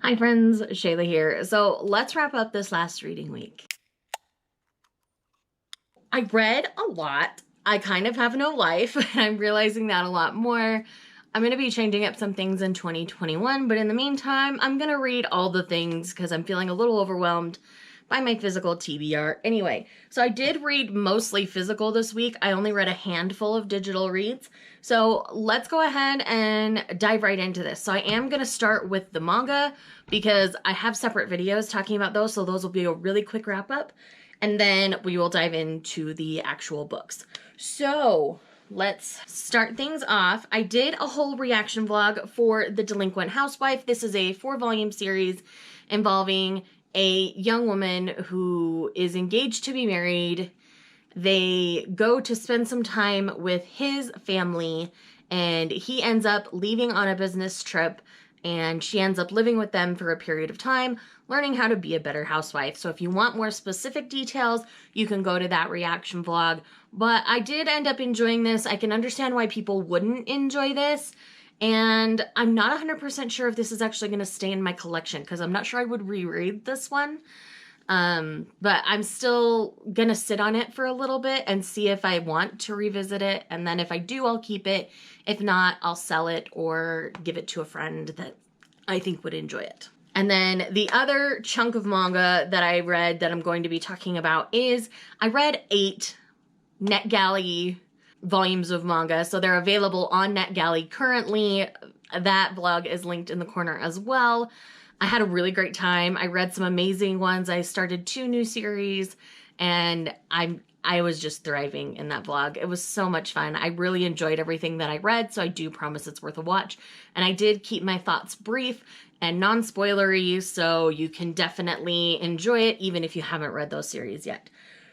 Hi friends, Shayla here. So let's wrap up this last reading week. I read a lot. I kind of have no life, and I'm realizing that a lot more. I'm going to be changing up some things in 2021, but in the meantime, I'm going to read all the things because I'm feeling a little overwhelmed by my physical TBR. Anyway, so I did read mostly physical this week. I only read a handful of digital reads. So let's go ahead and dive right into this. So I am going to start with the manga because I have separate videos talking about those. So those will be a really quick wrap up. And then we will dive into the actual books. So let's start things off. I did a whole reaction vlog for The Delinquent Housewife. This is a 4-volume series involving a young woman who is engaged to be married. They go to spend some time with his family, and he ends up leaving on a business trip, and she ends up living with them for a period of time, learning how to be a better housewife. So if you want more specific details, you can go to that reaction vlog. But I did end up enjoying this. I can understand why people wouldn't enjoy this. And I'm not 100% sure if this is actually going to stay in my collection because I'm not sure I would reread this one. But I'm still going to sit on it for a little bit and see if I want to revisit it. And then if I do, I'll keep it. If not, I'll sell it or give it to a friend that I think would enjoy it. And then the other chunk of manga that I read that I'm going to be talking about is I read 8 Netgalley volumes of manga. So they're available on Netgalley currently. That blog is linked in the corner as well. I had a really great time. I read some amazing ones. I started 2 new series and I was just thriving in that blog. It was so much fun. I really enjoyed everything that I read, so I do promise it's worth a watch. And I did keep my thoughts brief and non-spoilery, so you can definitely enjoy it even if you haven't read those series yet.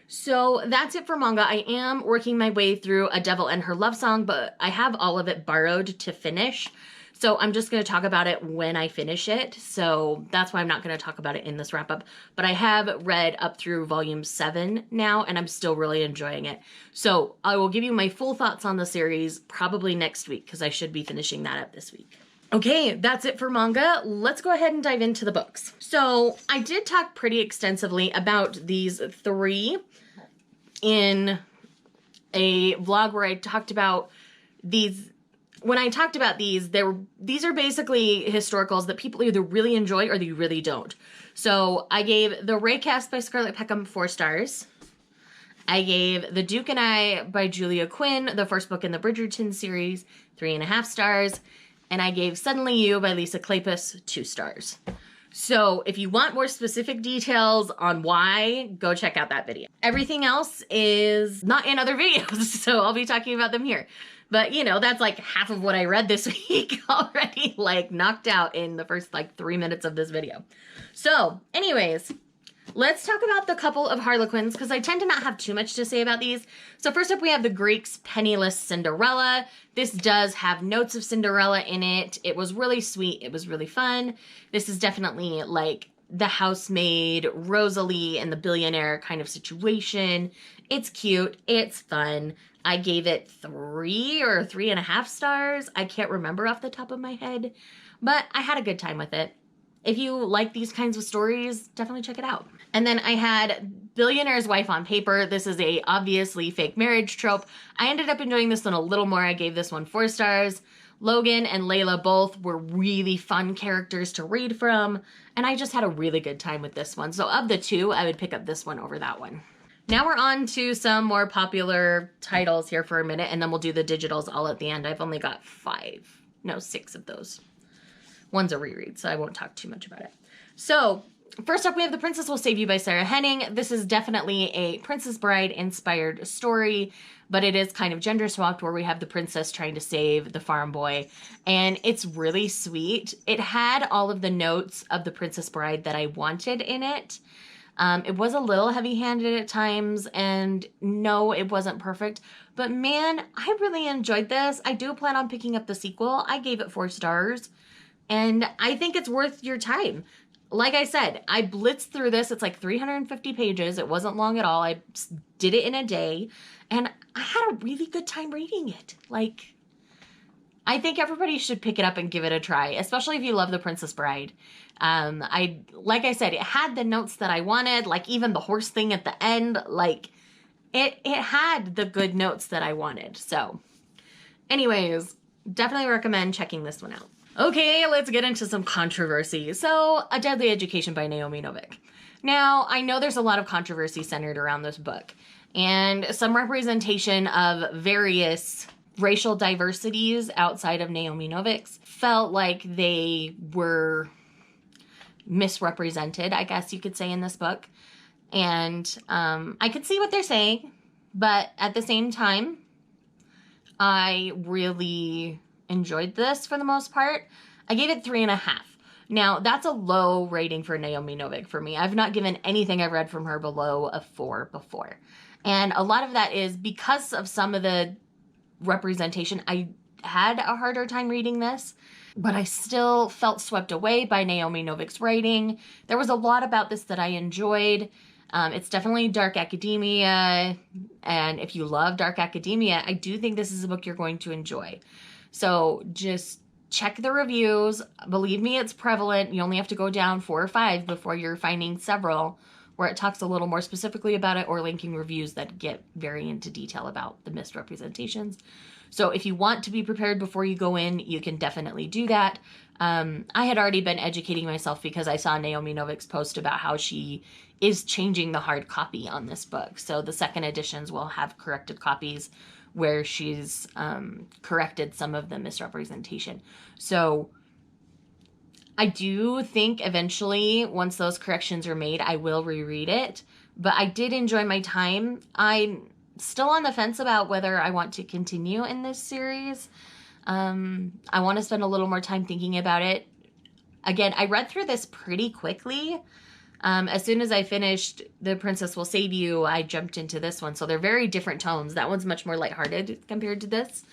So that's it for manga. I am working my way through A Devil and Her Love Song, but I have all of it borrowed to finish. So I'm just going to talk about it when I finish it. So that's why I'm not going to talk about it in this wrap up. But I have read up through volume 7 now, and I'm still really enjoying it. So I will give you my full thoughts on the series probably next week because I should be finishing that up this week. Okay, that's it for manga. Let's go ahead and dive into the books. So I did talk pretty extensively about these 3 in a vlog where I talked about these. When I talked about these are basically historicals that people either really enjoy or they really don't. So I gave The Raycast by Scarlett Peckham 4 stars. I gave The Duke and I by Julia Quinn, the first book in the Bridgerton series, 3.5 stars. And I gave Suddenly You by Lisa Kleypas 2 stars. So if you want more specific details on why, go check out that video. Everything else is not in other videos, so I'll be talking about them here. But, you know, that's like half of what I read this week already, like knocked out in the first like 3 minutes of this video. So anyways, let's talk about the couple of Harlequins because I tend to not have too much to say about these. So first up, we have the Greeks' Penniless Cinderella. This does have notes of Cinderella in it. It was really sweet. It was really fun. This is definitely like the housemaid, Rosalie, and the billionaire kind of situation. It's cute. It's fun. I gave it 3 or 3.5 stars. I can't remember off the top of my head, but I had a good time with it. If you like these kinds of stories, definitely check it out. And then I had Billionaire's Wife on Paper. This is a obviously fake marriage trope. I ended up enjoying this one a little more. I gave this one 4 stars. Logan and Layla both were really fun characters to read from, and I just had a really good time with this one. So of the 2, I would pick up this one over that one. Now we're on to some more popular titles here for a minute, and then we'll do the digitals all at the end. I've only got 6 of those. One's a reread, so I won't talk too much about it. So first up, we have The Princess Will Save You by Sarah Henning. This is definitely a Princess Bride inspired story, but it is kind of gender swapped where we have the princess trying to save the farm boy. And it's really sweet. It had all of the notes of The Princess Bride that I wanted in it. It was a little heavy-handed at times, and no, it wasn't perfect. But man, I really enjoyed this. I do plan on picking up the sequel. I gave it 4 stars, and I think it's worth your time. Like I said, I blitzed through this. It's like 350 pages. It wasn't long at all. I did it in a day, and I had a really good time reading it. Like, I think everybody should pick it up and give it a try, especially if you love The Princess Bride. Like I said, it had the notes that I wanted, like even the horse thing at the end, like it had the good notes that I wanted. So anyways, definitely recommend checking this one out. Okay, let's get into some controversy. So, A Deadly Education by Naomi Novik. Now, I know there's a lot of controversy centered around this book, and some representation of various racial diversities outside of Naomi Novik's felt like they were misrepresented, I guess you could say, in this book. And I could see what they're saying, but at the same time, I really enjoyed this for the most part. I gave it 3.5. Now, that's a low rating for Naomi Novik for me. I've not given anything I've read from her below a 4 before. And a lot of that is because of some of the representation. I had a harder time reading this, but I still felt swept away by Naomi Novik's writing. There was a lot about this that I enjoyed. It's definitely dark academia, and if you love dark academia, I do think this is a book you're going to enjoy. So just check the reviews. Believe me, it's prevalent. You only have to go down 4 or 5 before you're finding several where it talks a little more specifically about it or linking reviews that get very into detail about the misrepresentations. So if you want to be prepared before you go in, you can definitely do that. I had already been educating myself because I saw Naomi Novik's post about how she is changing the hard copy on this book. So the second editions will have corrected copies where she's corrected some of the misrepresentation. So I do think eventually, once those corrections are made, I will reread it. But I did enjoy my time. I'm still on the fence about whether I want to continue in this series. I want to spend a little more time thinking about it. Again, I read through this pretty quickly. As soon as I finished The Princess Will Save You, I jumped into this one. So they're very different tones. That one's much more lighthearted compared to this.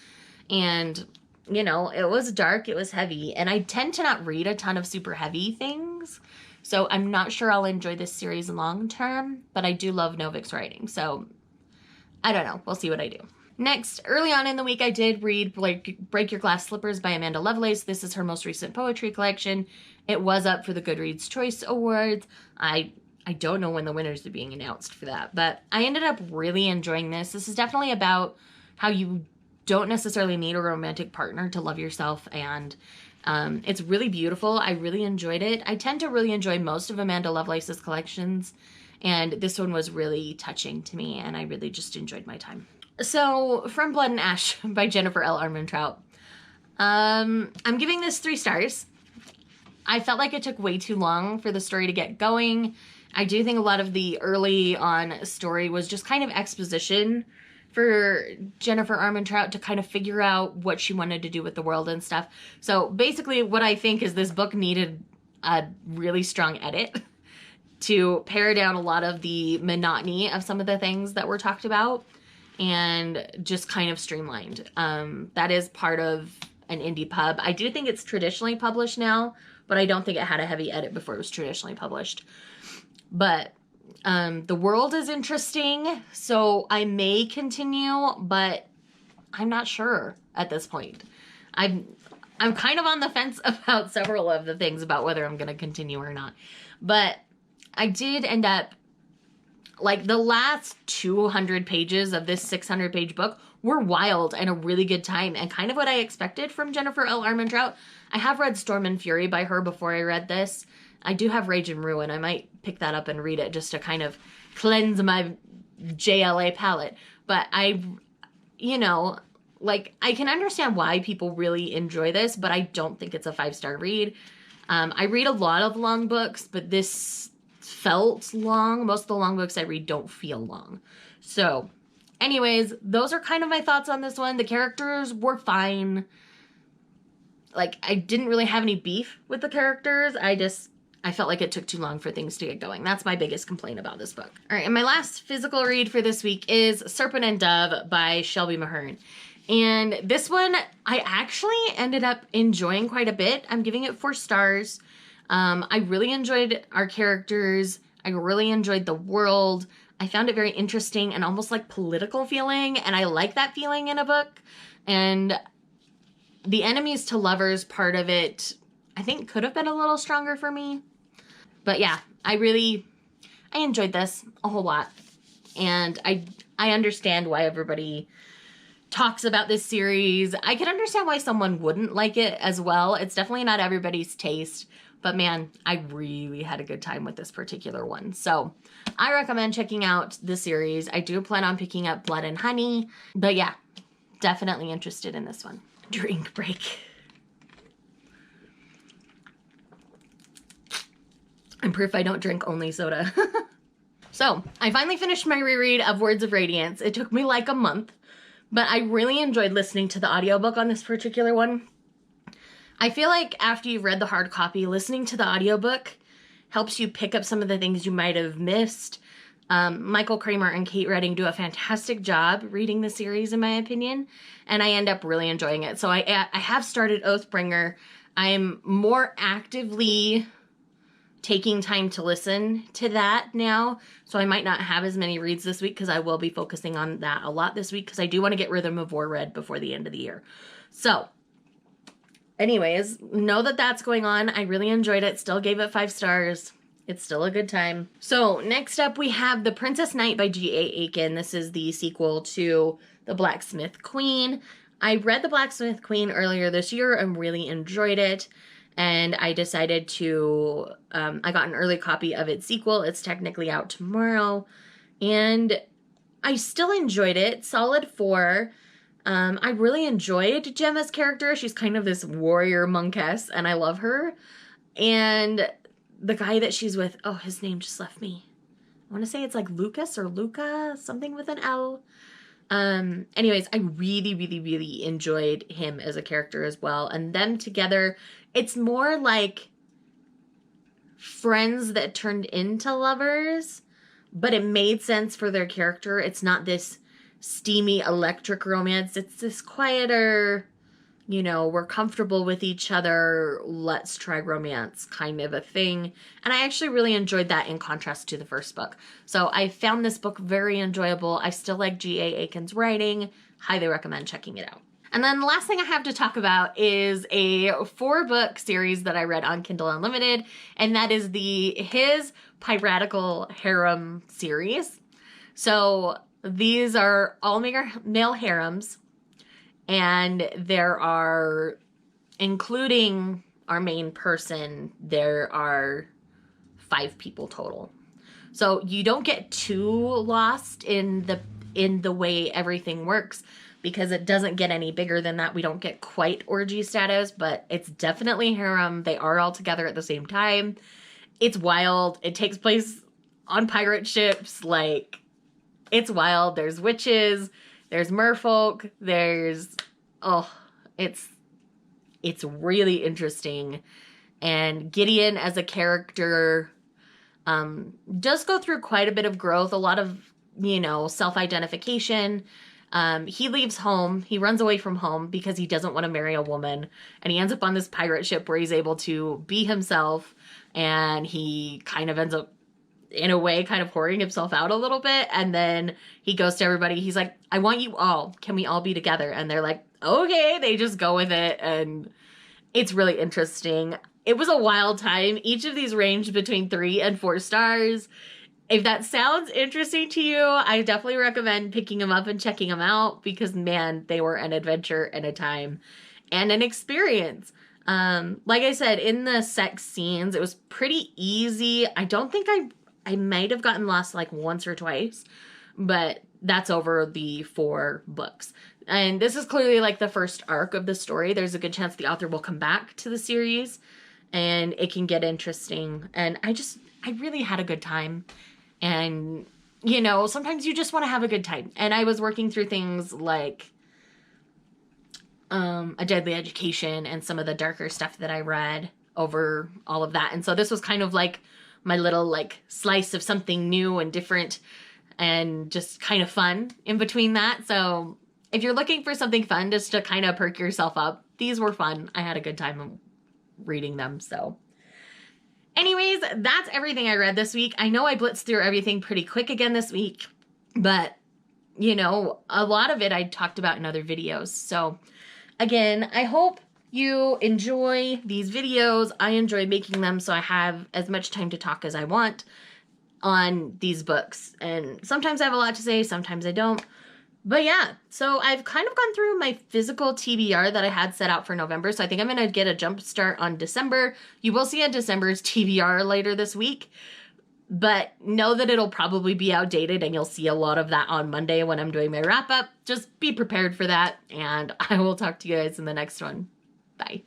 And, you know, it was dark, it was heavy. And I tend to not read a ton of super heavy things. So I'm not sure I'll enjoy this series long term. But I do love Novik's writing. So I don't know. We'll see what I do. Next, early on in the week, I did read Break Your Glass Slippers by Amanda Lovelace. This is her most recent poetry collection. It was up for the Goodreads Choice Awards. I don't know when the winners are being announced for that, but I ended up really enjoying this. This is definitely about how you don't necessarily need a romantic partner to love yourself, and it's really beautiful. I really enjoyed it. I tend to really enjoy most of Amanda Lovelace's collections, and this one was really touching to me, and I really just enjoyed my time. So, From Blood and Ash by Jennifer L. Armentrout. I'm giving this 3 stars. I felt like it took way too long for the story to get going. I do think a lot of the early on story was just kind of exposition for Jennifer Armentrout to kind of figure out what she wanted to do with the world and stuff. So basically what I think is this book needed a really strong edit to pare down a lot of the monotony of some of the things that were talked about and just kind of streamlined. That is part of an indie pub. I do think it's traditionally published now, but I don't think it had a heavy edit before it was traditionally published. But the world is interesting, so I may continue, but I'm not sure at this point. I'm kind of on the fence about several of the things about whether I'm going to continue or not. But I did end up, like, the last 200 pages of this 600-page book were wild and a really good time, and kind of what I expected from Jennifer L. Armentrout. I have read Storm and Fury by her before I read this. I do have Rage and Ruin. I might pick that up and read it just to kind of cleanse my JLA palette. But you know, like, I can understand why people really enjoy this, but I don't think it's a 5-star read. I read a lot of long books, but this felt long. Most of the long books I read don't feel long. So, anyways, those are kind of my thoughts on this one. The characters were fine. Like, I didn't really have any beef with the characters. I felt like it took too long for things to get going. That's my biggest complaint about this book. All right, and my last physical read for this week is Serpent and Dove by Shelby Mahern. And this one, I actually ended up enjoying quite a bit. I'm giving it 4 stars. I really enjoyed our characters. I really enjoyed the world. I found it very interesting and almost like political feeling, and I like that feeling in a book. And the enemies to lovers part of it, I think could have been a little stronger for me. But yeah, I enjoyed this a whole lot. And I understand why everybody talks about this series. I can understand why someone wouldn't like it as well. It's definitely not everybody's taste. But man, I really had a good time with this particular one. So I recommend checking out the series. I do plan on picking up Blood and Honey. But yeah, definitely interested in this one. Drink break. I'm proof I don't drink only soda. So I finally finished my reread of Words of Radiance. It took me like a month, but I really enjoyed listening to the audiobook on this particular one. I feel like after you've read the hard copy, listening to the audiobook helps you pick up some of the things you might have missed. Michael Kramer and Kate Redding do a fantastic job reading the series, in my opinion, and I end up really enjoying it. So I have started Oathbringer. I'm more actively taking time to listen to that now, so I might not have as many reads this week because I will be focusing on that a lot this week because I do want to get Rhythm of War read before the end of the year. So anyways, know that that's going on. I really enjoyed it. Still gave it 5 stars. It's still a good time. So next up we have The Princess Knight by G.A. Aiken. This is the sequel to The Blacksmith Queen. I read The Blacksmith Queen earlier this year and really enjoyed it. And I decided to, I got an early copy of its sequel. It's technically out tomorrow. And I still enjoyed it. Solid 4. I really enjoyed Gemma's character. She's kind of this warrior monkess, and I love her. And the guy that she's with, oh, his name just left me. I want to say it's like Lucas or Luca, something with an L. Anyways, I really, really, really enjoyed him as a character as well. And them together, it's more like friends that turned into lovers, but it made sense for their character. It's not this steamy electric romance. It's this quieter, you know, we're comfortable with each other, let's try romance kind of a thing. And I actually really enjoyed that in contrast to the first book. So I found this book very enjoyable. I still like G.A. Aiken's writing. Highly recommend checking it out. And then the last thing I have to talk about is a 4-book series that I read on Kindle Unlimited, and that is his Piratical Harem series. So these are all male harems, and there are, including our main person, there are 5 people total. So you don't get too lost in the way everything works, because it doesn't get any bigger than that. We don't get quite orgy status, but it's definitely harem. They are all together at the same time. It's wild. It takes place on pirate ships. Like, it's wild. There's witches. There's merfolk. It's really interesting. And Gideon as a character does go through quite a bit of growth, a lot of, you know, self-identification. He leaves home. He runs away from home because he doesn't want to marry a woman. And he ends up on this pirate ship where he's able to be himself. And he kind of ends up, in a way, kind of whoring himself out a little bit. And then he goes to everybody. He's like, I want you all. Can we all be together? And they're like, okay. They just go with it. And it's really interesting. It was a wild time. Each of these ranged between 3 and 4 stars. If that sounds interesting to you, I definitely recommend picking them up and checking them out, because, man, they were an adventure and a time and an experience. Like I said, in the sex scenes, it was pretty easy. I don't think I might have gotten lost like once or twice, but that's over the 4 books. And this is clearly like the first arc of the story. There's a good chance the author will come back to the series and it can get interesting. And I really had a good time. And, you know, sometimes you just want to have a good time. And I was working through things like A Deadly Education and some of the darker stuff that I read over all of that. And so this was kind of like my little like slice of something new and different and just kind of fun in between that. So if you're looking for something fun just to kind of perk yourself up, these were fun. I had a good time reading them. So anyways, that's everything I read this week. I know I blitzed through everything pretty quick again this week, but, you know, a lot of it I talked about in other videos. So Again, I hope you enjoy these videos. I enjoy making them so I have as much time to talk as I want on these books. And sometimes I have a lot to say, sometimes I don't. But yeah, so I've kind of gone through my physical TBR that I had set out for November. So I think I'm going to get a jump start on December. You will see a December's TBR later this week. But know that it'll probably be outdated and you'll see a lot of that on Monday when I'm doing my wrap up. Just be prepared for that. And I will talk to you guys in the next one. Bye.